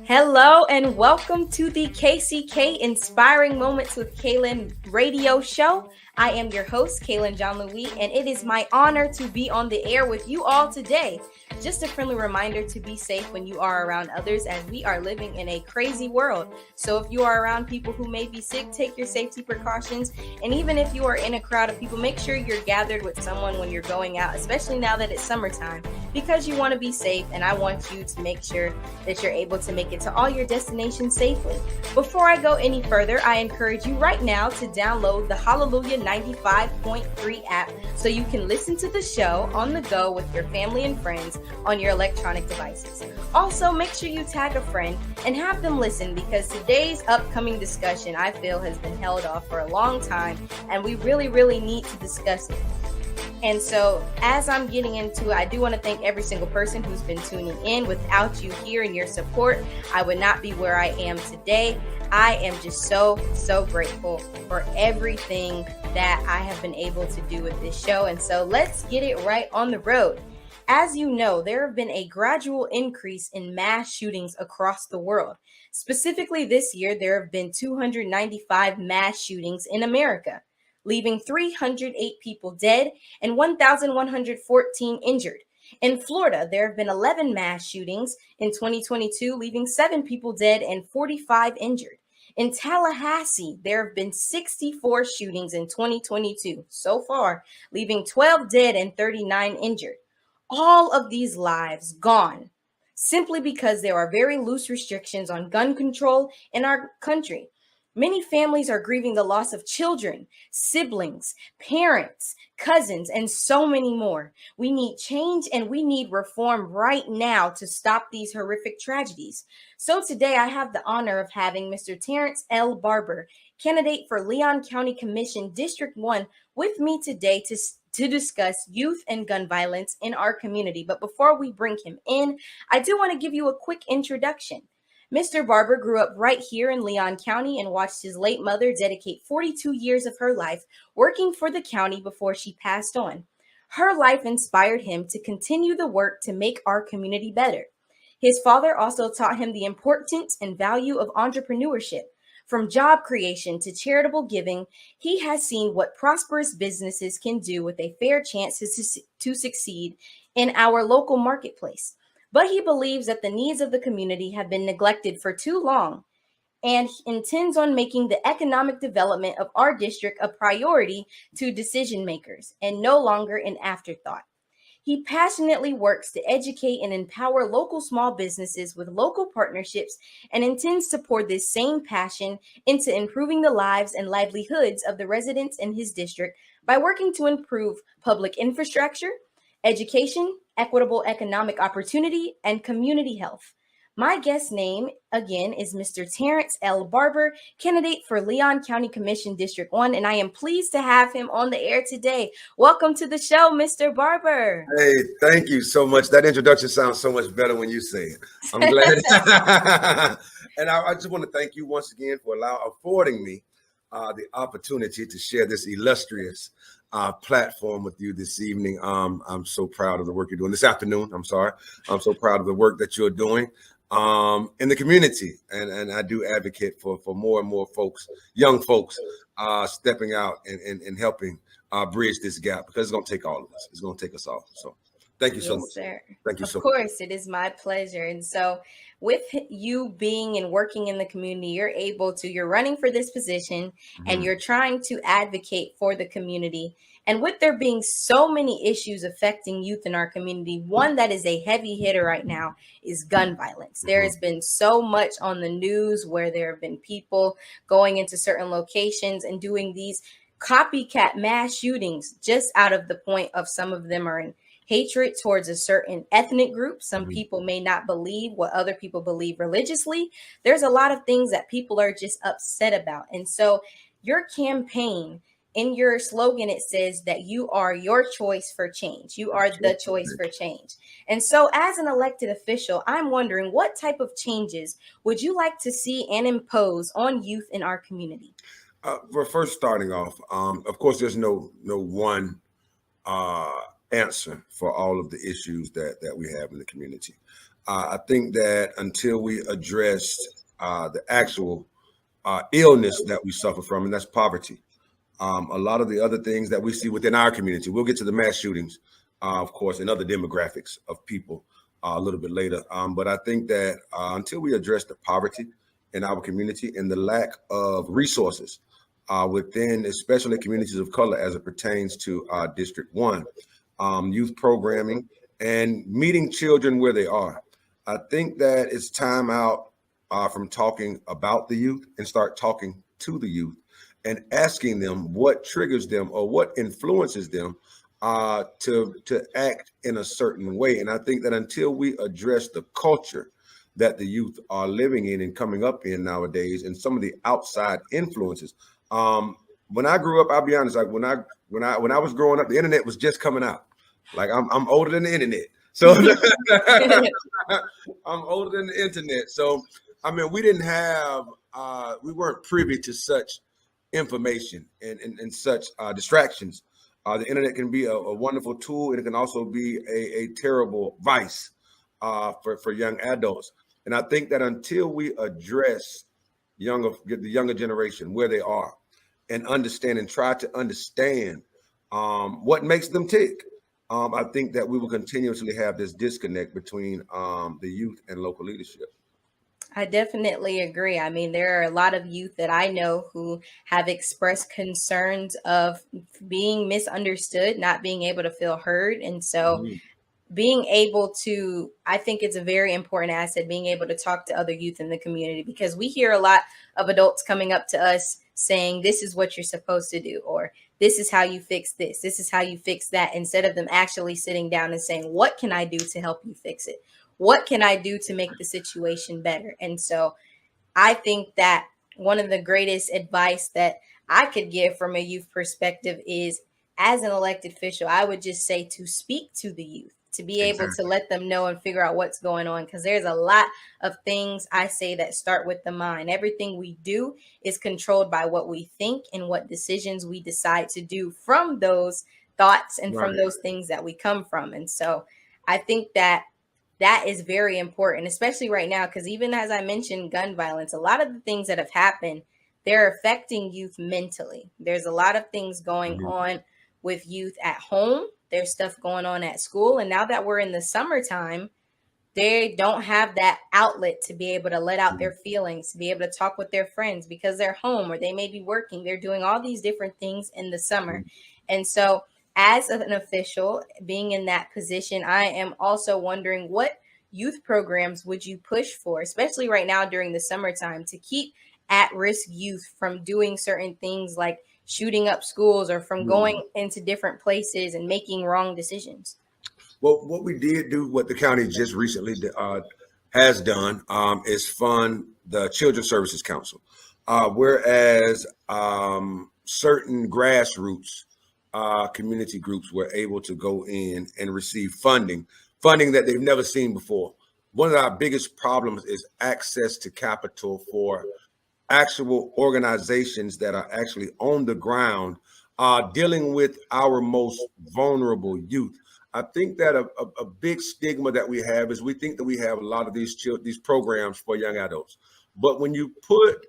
Hello and welcome to the KCK Inspiring Moments with Kaylin radio show. I am your host, Kaylin John Louis, and it is my honor to be on the air with you all today. Just a friendly reminder to be safe when you are around others, as we are living in a crazy world. So if you are around people who may be sick, take your safety precautions. And even if you are in a crowd of people, make sure you're gathered with someone when you're going out, especially now that it's summertime, because you want to be safe. And I want you to make sure that you're able to make it to all your destinations safely. Before I go any further, I encourage you right now to download the Hallelujah 95.3 app so you can listen to the show on the go with your family and friends on your electronic devices. Also, make sure you tag a friend and have them listen, because today's upcoming discussion, I feel, has been held off for a long time, and we really need to discuss it. And so as I'm getting into it, I do want to thank every single person who's been tuning in. Without you here and your support, I would not be where I am today. I am just so grateful for everything that I have been able to do with this show. And so let's get it right on the road. As you know, there have been a gradual increase in mass shootings across the world. Specifically this year, there have been 295 mass shootings in America, leaving 308 people dead and 1,114 injured. In Florida, there have been 11 mass shootings in 2022, leaving 7 people dead and 45 injured. In Tallahassee, there have been 64 shootings in 2022 so far, leaving 12 dead and 39 injured. All of these lives gone simply because there are very loose restrictions on gun control in our country. Many families are grieving the loss of children, siblings, parents, cousins, and so many more. We need change and we need reform right now to stop these horrific tragedies. So today I have the honor of having Mr. Terrance L. Barber, candidate for Leon County Commission District 1, with me today to discuss youth and gun violence in our community. But before we bring him in, I do want to give you a quick introduction. Mr. Barber grew up right here in Leon County and watched his late mother dedicate 42 years of her life working for the county before she passed on. Her life inspired him to continue the work to make our community better. His father also taught him the importance and value of entrepreneurship. From job creation to charitable giving, he has seen what prosperous businesses can do with a fair chance to succeed in our local marketplace. But he believes that the needs of the community have been neglected for too long and intends on making the economic development of our district a priority to decision makers and no longer an afterthought. He passionately works to educate and empower local small businesses with local partnerships and intends to pour this same passion into improving the lives and livelihoods of the residents in his district by working to improve public infrastructure, education, equitable economic opportunity, and community health. My guest name, again, is Mr. Terrance L. Barber, candidate for Leon County Commission District 1, and I am pleased to have him on the air today. Welcome to the show, Mr. Barber. Hey, thank you so much. That introduction sounds so much better when you say it. I'm glad. And I just want to thank you once again for affording me the opportunity to share this illustrious platform with you this evening. I'm so proud of the work you're doing this afternoon. I'm so proud of the work that you're doing in the community. And I do advocate for more and more folks, young folks, stepping out and helping bridge this gap, because it's going to take all of us. It's going to take us all. So thank you so much. Sir. Thank you so much. Of course, it is my pleasure. And so with you being and working in the community, you're running for this position and you're trying to advocate for the community. And with there being so many issues affecting youth in our community, one that is a heavy hitter right now is gun violence. There has been so much on the news where there have been people going into certain locations and doing these copycat mass shootings just out of the point of some of them are in hatred towards a certain ethnic group. Some people may not believe what other people believe religiously. There's a lot of things that people are just upset about. And so your campaign, in your slogan, it says that you are your choice for change. You are the choice for change. And so as an elected official, I'm wondering, what type of changes would you like to see and impose on youth in our community? We're first starting off. Of course, there's no one answer for all of the issues that we have in the community. I think that until we address the actual illness that we suffer from, and that's poverty, a lot of the other things that we see within our community, we'll get to the mass shootings, of course, and other demographics of people a little bit later. But I think that until we address the poverty in our community and the lack of resources within, especially communities of color, as it pertains to District 1, youth programming and meeting children where they are. I think that it's time out from talking about the youth and start talking to the youth and asking them what triggers them or what influences them to act in a certain way. And I think that until we address the culture that the youth are living in and coming up in nowadays, and some of the outside influences. When I grew up, I'll be honest, like when I was growing up, the internet was just coming out. Like I'm older than the internet. So I'm older than the internet. So I mean, we didn't have we weren't privy to such information and such distractions. The internet can be a wonderful tool, and it can also be a terrible vice for young adults. And I think that until we address the younger generation where they are and understand and try to understand what makes them tick, I think that we will continuously have this disconnect between the youth and local leadership. I definitely agree. I mean, there are a lot of youth that I know who have expressed concerns of being misunderstood, not being able to feel heard. And so being able to, I think it's a very important asset, being able to talk to other youth in the community, because we hear a lot of adults coming up to us saying, this is what you're supposed to do, or this is how you fix this. This is how you fix that, instead of them actually sitting down and saying, what can I do to help you fix it? What can I do to make the situation better? And so I think that one of the greatest advice that I could give from a youth perspective is, as an elected official, I would just say to speak to the youth, to be able to let them know and figure out what's going on. Because there's a lot of things I say that start with the mind. Everything we do is controlled by what we think and what decisions we decide to do from those thoughts and from those things that we come from. And so I think that is very important, especially right now, because even as I mentioned, gun violence, a lot of the things that have happened, they're affecting youth mentally. There's a lot of things going on with youth at home. There's stuff going on at school. And now that we're in the summertime, they don't have that outlet to be able to let out their feelings, to be able to talk with their friends because they're home, or they may be working. They're doing all these different things in the summer. And so as an official, being in that position, I am also wondering, what youth programs would you push for, especially right now during the summertime, to keep at-risk youth from doing certain things like shooting up schools, or from going into different places and making wrong decisions? Well, what we did do, what the county just recently has done, is fund the Children's Services Council, whereas certain grassroots community groups were able to go in and receive funding that they've never seen before. One of our biggest problems is access to capital for actual organizations that are actually on the ground dealing with our most vulnerable youth. I think that a big stigma that we have is we think that we have a lot of these programs for young adults. But when you put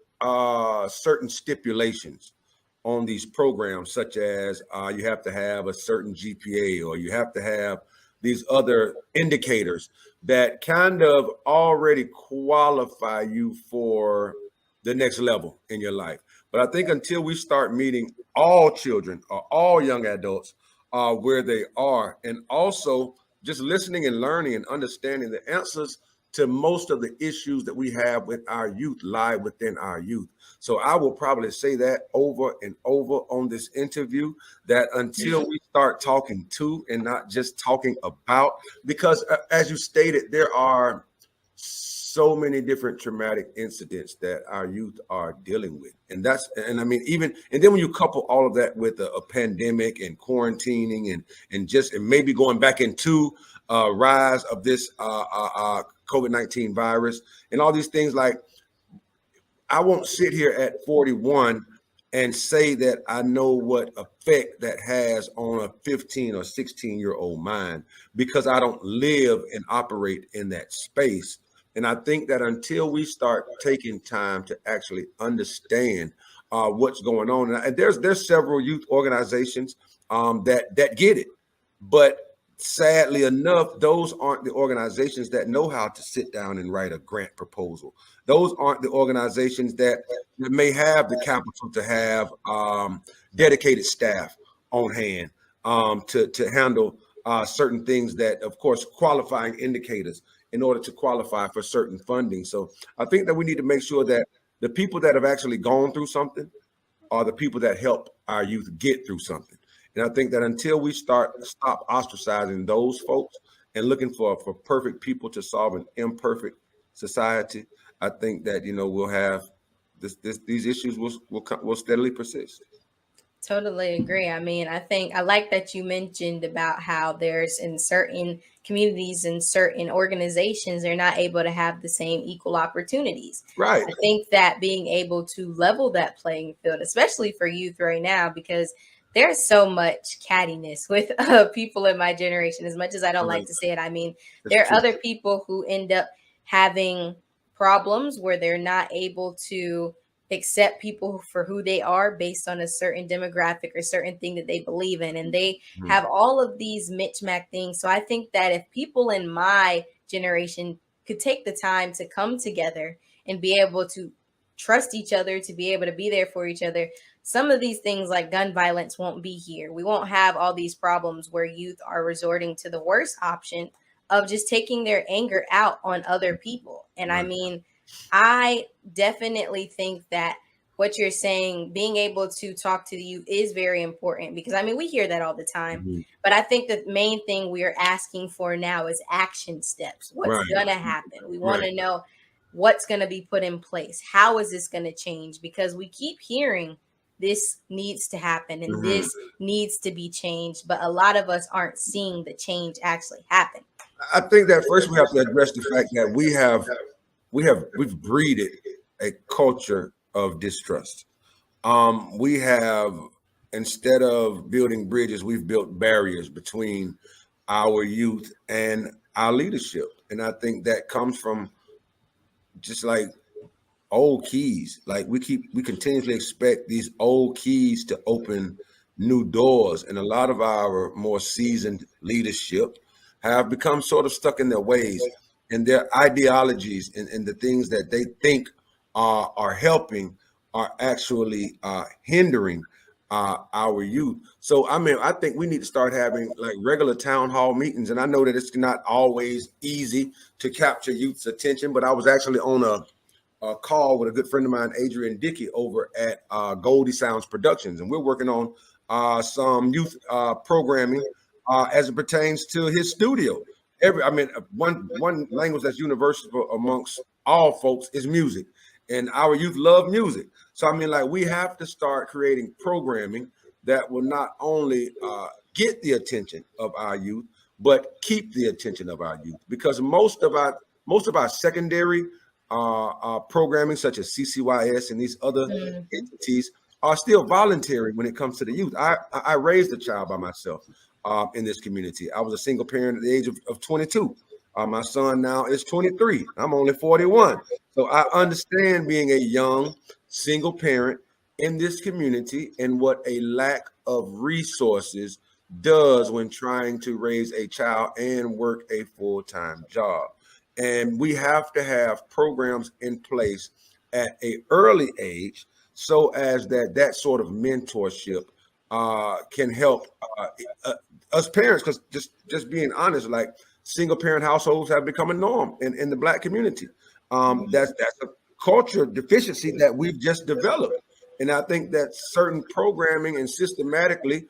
certain stipulations on these programs, such as you have to have a certain GPA, or you have to have these other indicators that kind of already qualify you for the next level in your life. But I think until we start meeting all children or all young adults where they are, and also just listening and learning and understanding the answers to most of the issues that we have with our youth lie within our youth. So I will probably say that over and over on this interview, that until we start talking to and not just talking about, because as you stated, there are so many different traumatic incidents that our youth are dealing with. And I mean, and then when you couple all of that with a pandemic and quarantining and maybe going back into rise of this COVID-19 virus and all these things, like, I won't sit here at 41 and say that I know what effect that has on a 15 or 16-year-old mind, because I don't live and operate in that space. And I think that until we start taking time to actually understand what's going on, and there's several youth organizations that get it, but sadly enough, those aren't the organizations that know how to sit down and write a grant proposal. Those aren't the organizations that may have the capital to have dedicated staff on hand to handle certain things that, of course, qualifying indicators in order to qualify for certain funding. So I think that we need to make sure that the people that have actually gone through something are the people that help our youth get through something. And I think that until we stop ostracizing those folks and looking for perfect people to solve an imperfect society, I think that we'll have these issues will steadily persist. Totally agree. I mean, I think I like that you mentioned about how there's in certain communities and certain organizations, they're not able to have the same equal opportunities. Right. I think that being able to level that playing field, especially for youth right now, because there's so much cattiness with people in my generation, as much as I don't like to say it. I mean, there are other people who end up having problems where they're not able to accept people for who they are based on a certain demographic or certain thing that they believe in. And they have all of these mismatched things. So I think that if people in my generation could take the time to come together and be able to trust each other, to be able to be there for each other, some of these things like gun violence won't be here. We won't have all these problems where youth are resorting to the worst option of just taking their anger out on other people. And I mean, I definitely think that what you're saying, being able to talk to you is very important, because I mean, we hear that all the time, but I think the main thing we are asking for now is action steps. What's going to happen? We want to know what's going to be put in place. How is this going to change? Because we keep hearing this needs to happen and this needs to be changed, but a lot of us aren't seeing the change actually happen. I think that first we have to address the fact that we've breeded a culture of distrust. We have, instead of building bridges, we've built barriers between our youth and our leadership. And I think that comes from just like old keys. Like we continuously expect these old keys to open new doors. And a lot of our more seasoned leadership have become sort of stuck in their ways, and their ideologies and the things that they think are helping are actually hindering our youth. So, I mean, I think we need to start having like regular town hall meetings. And I know that it's not always easy to capture youth's attention, but I was actually on a call with a good friend of mine, Adrian Dickey, over at Goldie Sounds Productions. And we're working on some youth programming as it pertains to his studio. One language that's universal amongst all folks is music, and our youth love music. So I mean, like, we have to start creating programming that will not only get the attention of our youth, but keep the attention of our youth, because most of our secondary programming, such as CCYS and these other entities, are still voluntary when it comes to the youth. I raised a child by myself in this community. I was a single parent at the age of 22. My son now is 23. I'm only 41. So I understand being a young single parent in this community and what a lack of resources does when trying to raise a child and work a full-time job. And we have to have programs in place at an early age so as that sort of mentorship can help us parents, because just being honest, like, single parent households have become a norm in the Black community. That's a culture deficiency that we've just developed. And I think that certain programming and systematically,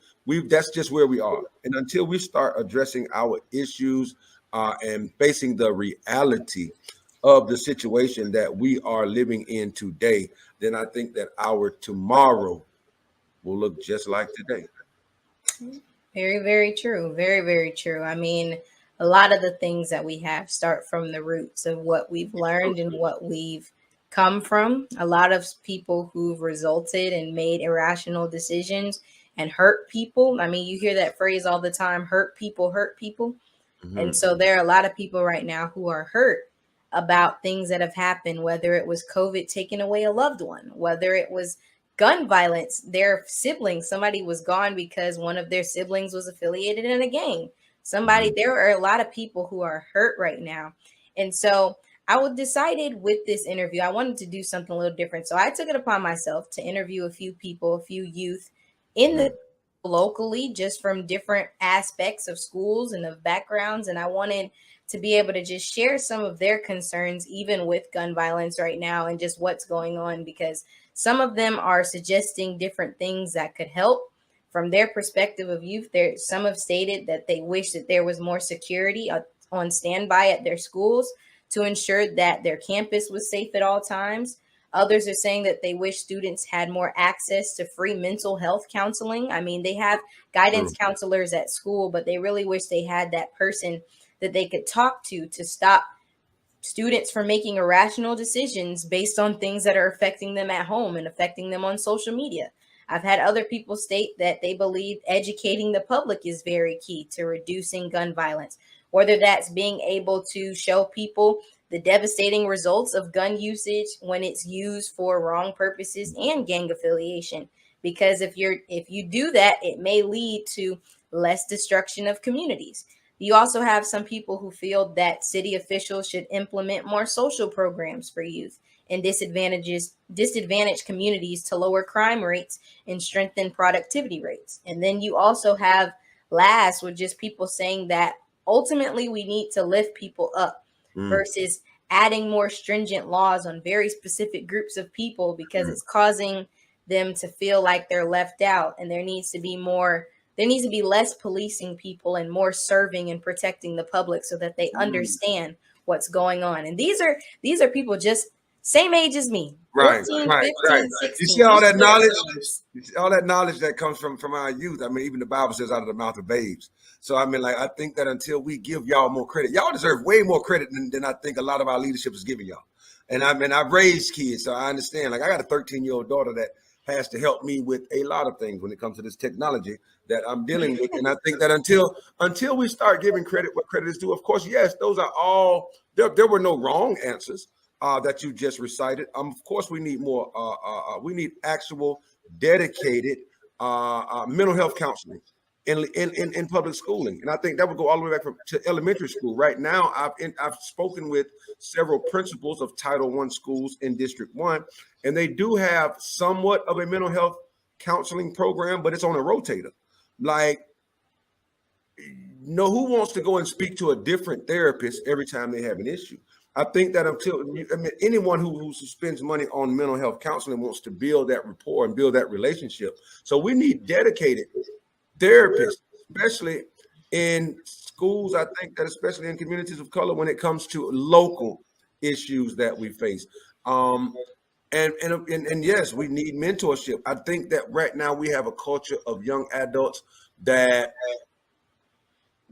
that's just where we are. And until we start addressing our issues and facing the reality of the situation that we are living in today, then I think that our tomorrow will look just like today. Very, very true. Very, very true. I mean, a lot of the things that we have start from the roots of what we've learned and what we've come from. A lot of people who've resulted and made irrational decisions and hurt people. I mean, you hear that phrase all the time, hurt people hurt people. And so there are a lot of people right now who are hurt about things that have happened, whether it was COVID taking away a loved one, whether it was gun violence, their siblings, somebody was gone because one of their siblings was affiliated in a gang. There are a lot of people who are hurt right now. And so decided with this interview, I wanted to do something a little different. So I took it upon myself to interview a few people, a few youth in the locally, just from different aspects of schools and of backgrounds. And I wanted to be able to just share some of their concerns, even with gun violence right now and just what's going on, because some of them are suggesting different things that could help from their perspective of youth. Some have stated that they wish that there was more security on standby at their schools to ensure that their campus was safe at all times. Others are saying that they wish students had more access to free mental health counseling. I mean, they have guidance counselors at school, but they really wish they had that person that they could talk to stop students from making irrational decisions based on things that are affecting them at home and affecting them on social media. I've had other people state that they believe educating the public is very key to reducing gun violence, whether that's being able to show people the devastating results of gun usage when it's used for wrong purposes and gang affiliation. Because if you do that, it may lead to less destruction of communities. You also have some people who feel that city officials should implement more social programs for youth and disadvantaged communities to lower crime rates and strengthen productivity rates. And then you also have last with just people saying that ultimately we need to lift people up versus adding more stringent laws on very specific groups of people, because it's causing them to feel like they're left out. And there needs to be less policing people and more serving and protecting the public so that they understand what's going on. And these are people just same age as me. 14, 15, 16. You see all that knowledge? You see all that knowledge that comes from our youth. I mean, even the Bible says out of the mouth of babes. So I mean, like, I think that until we give y'all more credit, y'all deserve way more credit than I think a lot of our leadership is giving y'all. And I mean, I've raised kids, so I understand. Like, I got a 13-year-old daughter that has to help me with a lot of things when it comes to this technology that I'm dealing with. And I think that until we start giving credit what credit is due, of course, yes, those are all, there were no wrong answers that you just recited. Of course, we need more, we need actual dedicated mental health counseling in public schooling. And I think that would go all the way back to elementary school. Right now, I've spoken with several principals of Title I schools in District 1, and they do have somewhat of a mental health counseling program, but it's on a rotator. Like, who wants to go and speak to a different therapist every time they have an issue? I think that anyone who spends money on mental health counseling wants to build that rapport and build that relationship. So we need dedicated therapists, especially in schools. I think that especially in communities of color, when it comes to local issues that we face. And yes, we need mentorship. I think that right now we have a culture of young adults that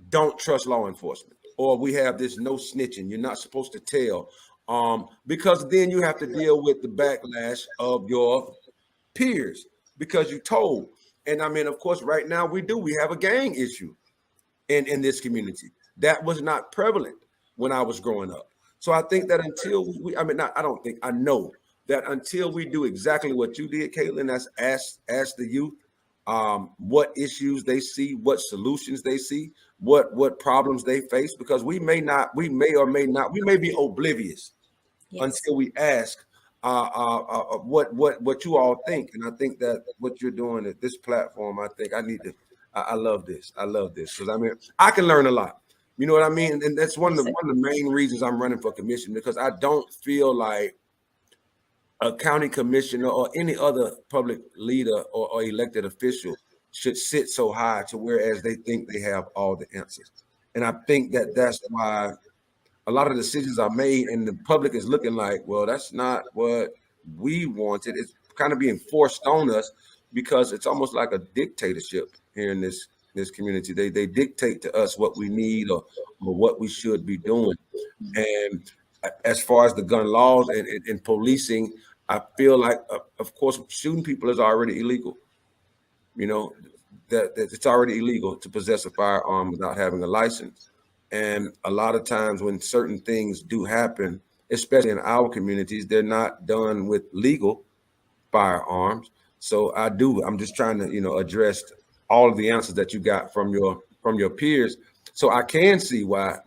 don't trust law enforcement, or we have this no snitching. You're not supposed to tell, because then you have to deal with the backlash of your peers because you told. And I mean, of course, right now we have a gang issue in this community that was not prevalent when I was growing up. So I think that I know that until we do exactly what you did, Kaylin, that's ask the youth what issues they see, what solutions they see, what problems they face, because we may be oblivious until we ask what you all think. And I think that what you're doing at this platform, I love this because I mean, I can learn a lot. You know what I mean? And that's one of the main reasons I'm running for commission, because I don't feel like a county commissioner or any other public leader or elected official should sit so high to whereas they think they have all the answers. And I think that that's why a lot of decisions are made and the public is looking like, well, that's not what we wanted. It's kind of being forced on us because it's almost like a dictatorship here in this community. They dictate to us what we need or what we should be doing. And as far as the gun laws and policing, I feel like, of course, shooting people is already illegal. You know, that it's already illegal to possess a firearm without having a license. And a lot of times when certain things do happen, especially in our communities, they're not done with legal firearms. So I'm just trying to, address all of the answers that you got from your peers. So I can see why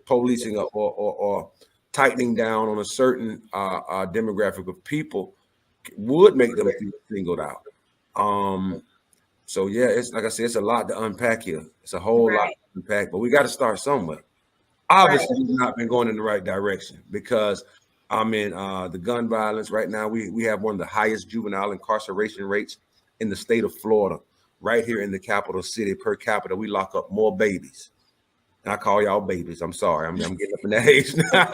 policing or tightening down on a certain demographic of people would make them feel singled out. So yeah, it's like I said, it's a lot to unpack here. It's a whole lot Right. to unpack, but we got to start somewhere. Right. Obviously, we've not been going in the right direction because the gun violence right now. We have one of the highest juvenile incarceration rates in the state of Florida, right here in the capital city. Per capita, we lock up more babies. And I call y'all babies. I'm sorry, I'm getting up in that age now.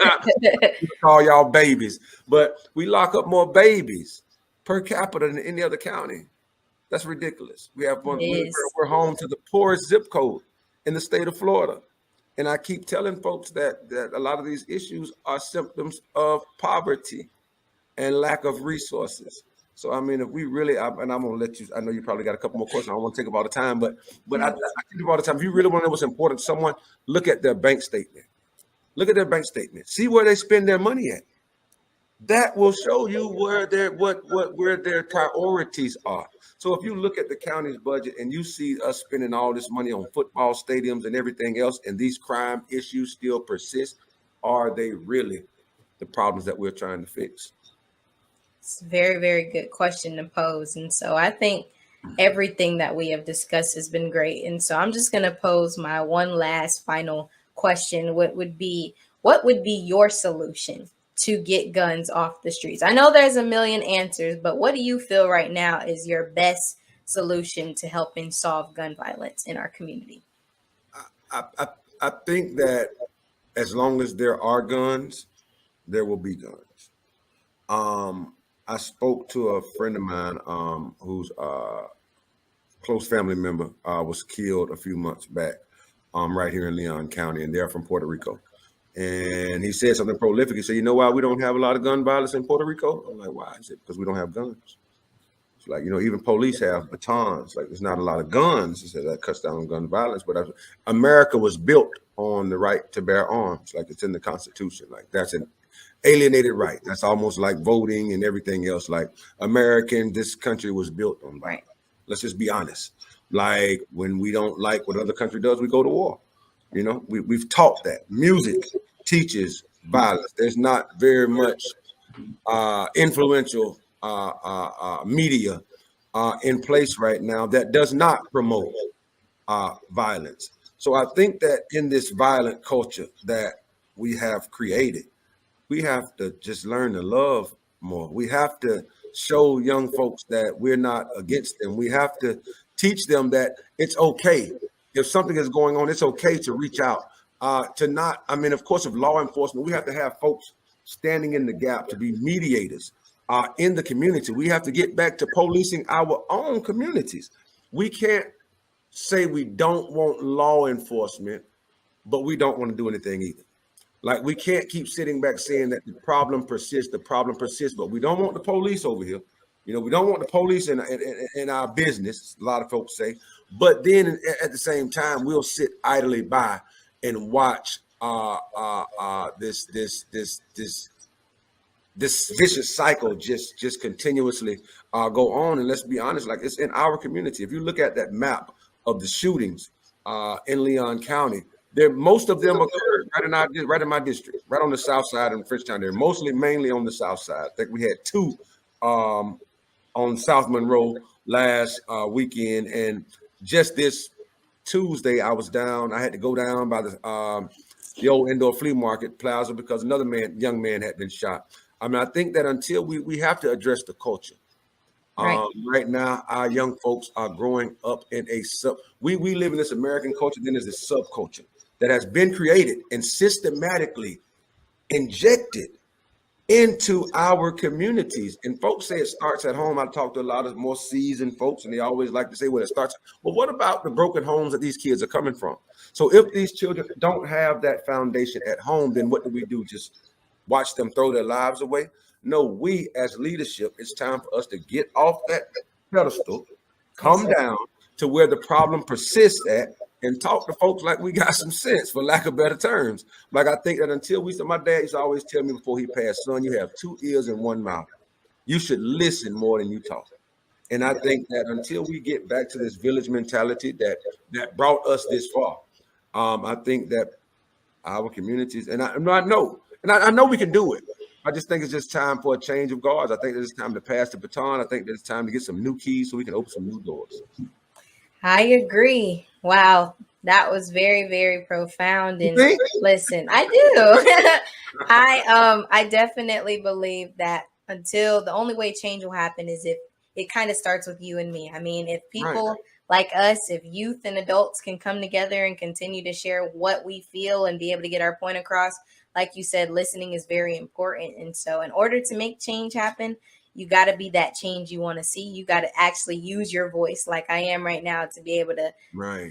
Call y'all babies, but we lock up more babies per capita than any other county. That's ridiculous. We have one. We're home to the poorest zip code in the state of Florida, and I keep telling folks that a lot of these issues are symptoms of poverty and lack of resources. So I mean, if we really, and I'm gonna let you. I know you probably got a couple more questions. I don't want to take up all the time, but I think about all the time. If you really want to know what's important, someone look at their bank statement. Look at their bank statement. See where they spend their money at. That will show you where their priorities are. So if you look at the county's budget and you see us spending all this money on football stadiums and everything else, and these crime issues still persist, are they really the problems that we're trying to fix? It's a very, very good question to pose. And so I think everything that we have discussed has been great. And so I'm just going to pose my one last final question. What would be your solution to get guns off the streets? I know there's a million answers, but what do you feel right now is your best solution to helping solve gun violence in our community? I think that as long as there are guns, there will be guns. I spoke to a friend of mine who's a close family member was killed a few months back right here in Leon County, and they're from Puerto Rico. And he said something prolific. He said, "You know why we don't have a lot of gun violence in Puerto Rico?" I'm like, "Why?" He said, "Because we don't have guns." It's like, even police have batons. Like, there's not a lot of guns. He said that cuts down on gun violence. But America was built on the right to bear arms. Like, it's in the Constitution. Like, that's an alienated right. That's almost like voting and everything else. Like, this country was built on violence. Right. Let's just be honest. Like, when we don't like what other country does, we go to war. We've taught that. Music teaches violence. There's not very much influential media in place right now that does not promote violence. So I think that in this violent culture that we have created, we have to just learn to love more. We have to show young folks that we're not against them. We have to teach them that it's okay. If something is going on, it's okay to reach out. Of course, of law enforcement, we have to have folks standing in the gap to be mediators in the community. We have to get back to policing our own communities. We can't say we don't want law enforcement, but we don't want to do anything either. Like, we can't keep sitting back saying that the problem persists, but we don't want the police over here. We don't want the police in our business, a lot of folks say. But then at the same time, we'll sit idly by and watch this vicious cycle just continuously go on. And let's be honest, like, it's in our community. If you look at that map of the shootings in Leon County, most of them occurred right in my district, right on the south side in Frenchtown. They're mainly on the south side. I think we had two on South Monroe last weekend, and just this Tuesday I was down. I had to go down by the old indoor flea market plaza because another young man had been shot. I think that until we have to address the culture. Right now, our young folks are growing up in we live in this American culture. Then there's this subculture that has been created and systematically injected into our communities. And folks say it starts at home. I talk to a lot of more seasoned folks, and they always like to say, well, it starts. Well, what about the broken homes that these kids are coming from? So if these children don't have that foundation at home, then what do? Just watch them throw their lives away. No, we as leadership, it's time for us to get off that pedestal, come down to where the problem persists at, and talk to folks like we got some sense, for lack of better terms. Like, I think that until my dad used to always tell me before he passed, son, you have 2 ears and 1 mouth. You should listen more than you talk. And I think that until we get back to this village mentality that brought us this far, I think that our communities, and I know we can do it. I just think it's just time for a change of guards. I think it's time to pass the baton. I think it's time to get some new keys so we can open some new doors. I agree. Wow. That was very, very profound. And listen, I do. I definitely believe that until the only way change will happen is if it kind of starts with you and me. I mean, if people like us, if youth and adults can come together and continue to share what we feel and be able to get our point across, like you said, listening is very important. And so in order to make change happen, you got to be that change you want to see. You got to actually use your voice like I am right now to be able to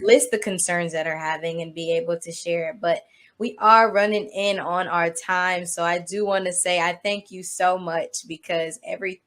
list the concerns that are having and be able to share it. But we are running in on our time. So I do want to say I thank you so much, because everything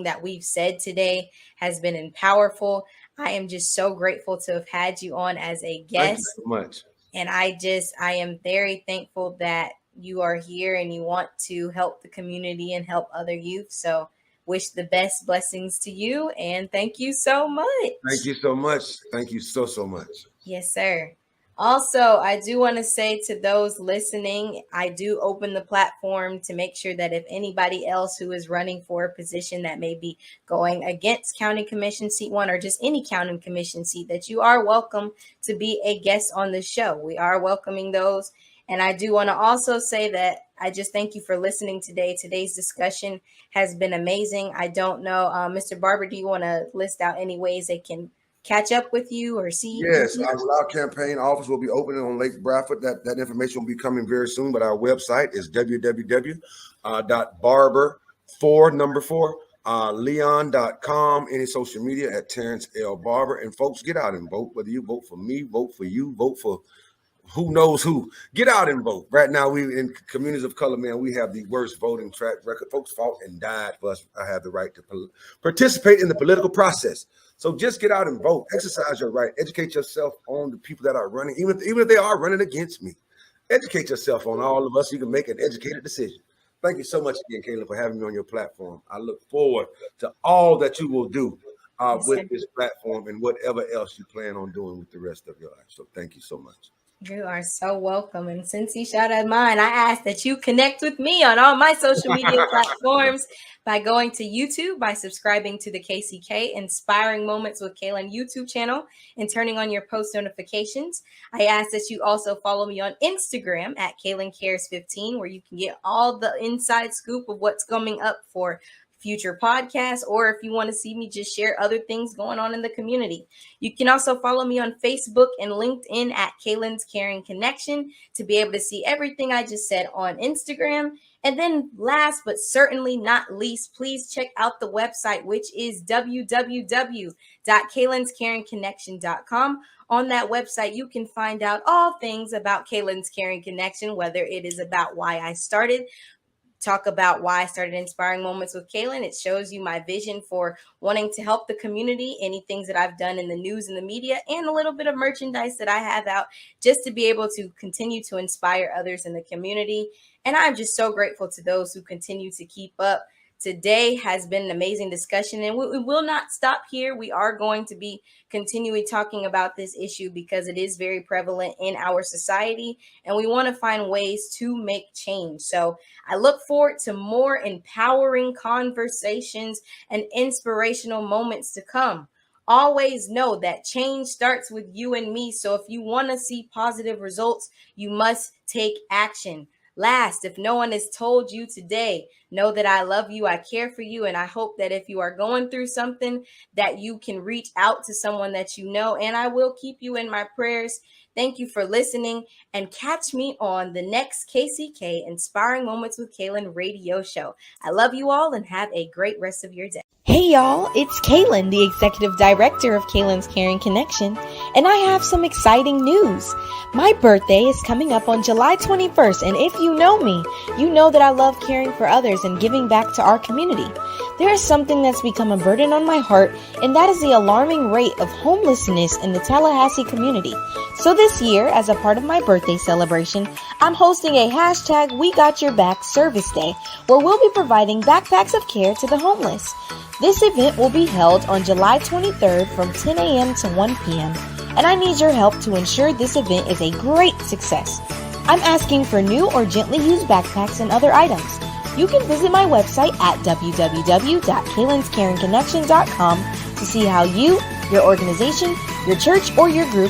that we've said today has been powerful. I am just so grateful to have had you on as a guest. Thank you so much. And I am very thankful that you are here and you want to help the community and help other youth. So wish the best blessings to you. And thank you so much. Thank you so much. Thank you so much. Yes, sir. Also, I do want to say to those listening, I do open the platform to make sure that if anybody else who is running for a position that may be going against County Commission Seat 1 or just any County Commission seat, that you are welcome to be a guest on the show. We are welcoming those. And I do want to also say that I just thank you for listening today. Today's discussion has been amazing. I don't know, Mr. Barber, do you want to list out any ways they can catch up with you or see? Yes, our campaign office will be opening on Lake Bradford. That information will be coming very soon, but our website is www.barber4leon.com. Any social media at Terrance L. Barber. And folks, get out and vote. Whether you vote for me, vote for you, vote for who knows who. Get out and vote. Right now, we in communities of color, man, we have the worst voting track record. Folks fought and died for us. I have the right to participate in the political process. So just get out and vote. Exercise your right. Educate yourself on the people that are running, even if they are running against me. Educate yourself on all of us so you can make an educated decision. Thank you so much again, Kaylin, for having me on your platform. I look forward to all that you will do with this platform and whatever else you plan on doing with the rest of your life. So thank you so much. You are so welcome. And since you shout out mine, I ask that you connect with me on all my social media platforms by going to YouTube, by subscribing to the KCK Inspiring Moments with Kaylin YouTube channel and turning on your post notifications. I ask that you also follow me on Instagram at KaylinCares15, where you can get all the inside scoop of what's coming up for future podcasts, or if you want to see me just share other things going on in the community. You can also follow me on Facebook and LinkedIn at Kaylin's Caring Connection to be able to see everything I just said on Instagram. And then last but certainly not least, please check out the website, which is www.kaylinscaringconnection.com. On that website, you can find out all things about Kaylin's Caring Connection, whether it is about why I started, talk about why I started Inspiring Moments with Kaylin. It shows you my vision for wanting to help the community, any things that I've done in the news and the media, and a little bit of merchandise that I have out just to be able to continue to inspire others in the community. And I'm just so grateful to those who continue to keep up. Today has been an amazing discussion, and we will not stop here. We are going to be continually talking about this issue because it is very prevalent in our society, and we want to find ways to make change. So I look forward to more empowering conversations and inspirational moments to come. Always know that change starts with you and me. So if you want to see positive results, you must take action. Last, if no one has told you today, know that I love you, I care for you, and I hope that if you are going through something, that you can reach out to someone that you know, and I will keep you in my prayers. Thank you for listening, and catch me on the next KCK Inspiring Moments with Kaylin radio show. I love you all, and have a great rest of your day. Hey, Hey y'all, it's Kaylin, the Executive Director of Kaylin's Caring Connection, and I have some exciting news. My birthday is coming up on July 21st, and if you know me, you know that I love caring for others and giving back to our community. There is something that's become a burden on my heart, and that is the alarming rate of homelessness in the Tallahassee community. So this year, as a part of my birthday celebration, I'm hosting a hashtag We Got Your Back Service Day, where we'll be providing backpacks of care to the homeless. This event will be held on July 23rd from 10 a.m. to 1 p.m., and I need your help to ensure this event is a great success. I'm asking for new or gently used backpacks and other items. You can visit my website at www.kaylinscaringconnection.com to see how you, your organization, your church, or your group